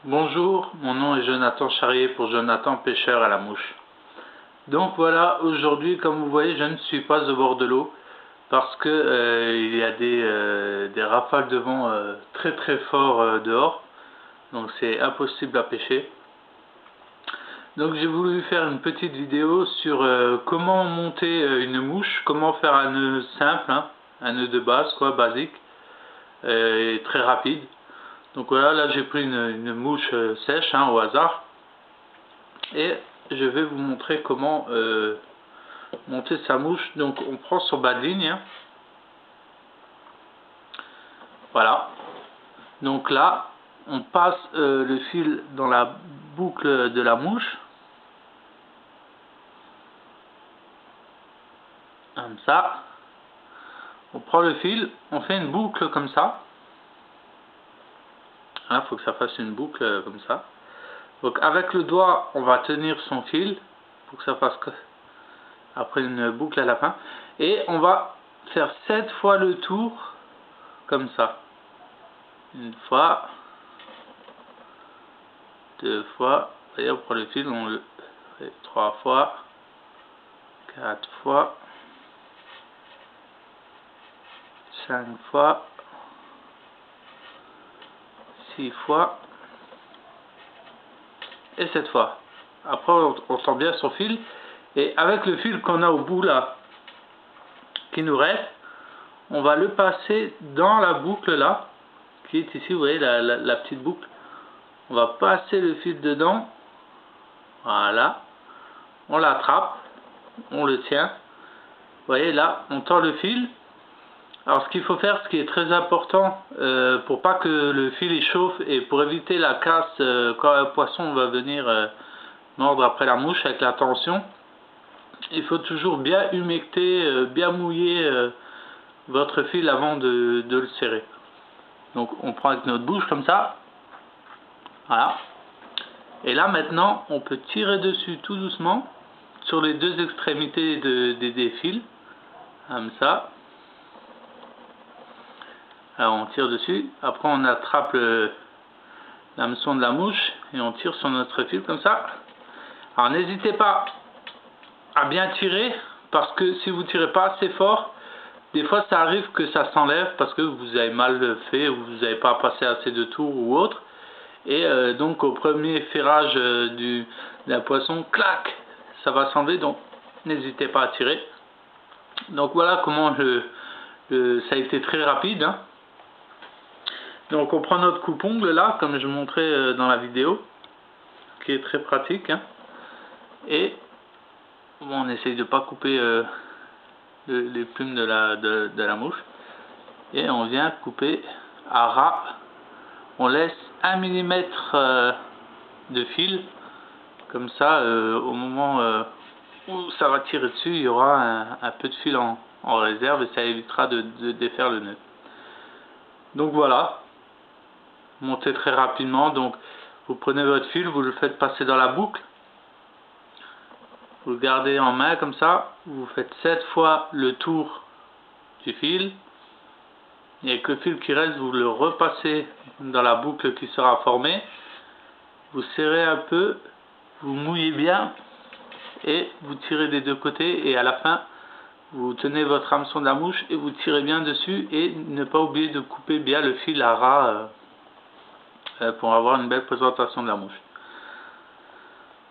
Bonjour, mon nom est Jonathan Charrier pour Jonathan Pêcheur à la mouche. Donc voilà, aujourd'hui comme vous voyez je ne suis pas au bord de l'eau parce que il y a des rafales de vent très très forts dehors, donc c'est impossible à pêcher. Donc j'ai voulu faire une petite vidéo sur comment monter une mouche, comment faire un nœud simple, hein, un nœud de base quoi, basique et très rapide. Donc voilà, là j'ai pris une mouche sèche hein, au hasard et je vais vous montrer comment monter sa mouche. Donc on prend son bas de ligne, hein. Voilà, donc là on passe le fil dans la boucle de la mouche comme ça, on prend le fil, on fait une boucle comme ça. Il faut que ça fasse une boucle comme ça. Donc avec le doigt on va tenir son fil pour que ça fasse après une boucle à la fin, et on va faire 7 fois le tour comme ça. Une fois, deux fois, et on prend le fil, on le fait 3 fois, 4 fois, 5 fois, 6 fois et 7 fois. Après on sent bien son fil, et avec le fil qu'on a au bout là qui nous reste, on va le passer dans la boucle là qui est ici, vous voyez la petite boucle. On va passer le fil dedans, voilà, on l'attrape, on le tient, vous voyez là on tend le fil. Alors ce qu'il faut faire, ce qui est très important pour pas que le fil il chauffe et pour éviter la casse quand un poisson va venir mordre après la mouche avec la tension, il faut toujours bien humecter, bien mouiller votre fil avant de le serrer. Donc on prend avec notre bouche comme ça, voilà, et là maintenant on peut tirer dessus tout doucement sur les deux extrémités des fils, comme ça. Alors on tire dessus, après on attrape l'hameçon de la mouche et on tire sur notre fil comme ça. Alors n'hésitez pas à bien tirer, parce que si vous tirez pas assez fort, des fois ça arrive que ça s'enlève parce que vous avez mal fait ou vous n'avez pas passé assez de tours ou autre, et donc au premier ferrage d'un poisson, clac, ça va s'enlever. Donc n'hésitez pas à tirer. Donc voilà comment ça a été très rapide, hein. Donc on prend notre coupe-ongle là, comme je montrais dans la vidéo, qui est très pratique, hein. Et bon, on essaye de pas couper les plumes de la mouche, et on vient couper à ras. On laisse 1 mm de fil, comme ça au moment où ça va tirer dessus, il y aura un peu de fil en réserve, et ça évitera de défaire le nœud. Donc voilà, montez très rapidement. Donc vous prenez votre fil, vous le faites passer dans la boucle, vous le gardez en main comme ça, vous faites 7 fois le tour du fil, et avec le fil qui reste vous le repassez dans la boucle qui sera formée, vous serrez un peu, vous mouillez bien et vous tirez des deux côtés, et à la fin vous tenez votre hameçon de la mouche et vous tirez bien dessus, et ne pas oublier de couper bien le fil à ras pour avoir une belle présentation de la mouche.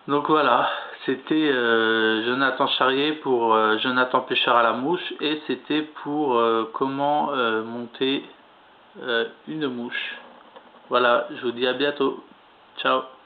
Donc voilà, c'était Jonathan Charrier pour Jonathan Pêcheur à la mouche, et c'était pour comment monter une mouche. Voilà, je vous dis à bientôt. Ciao.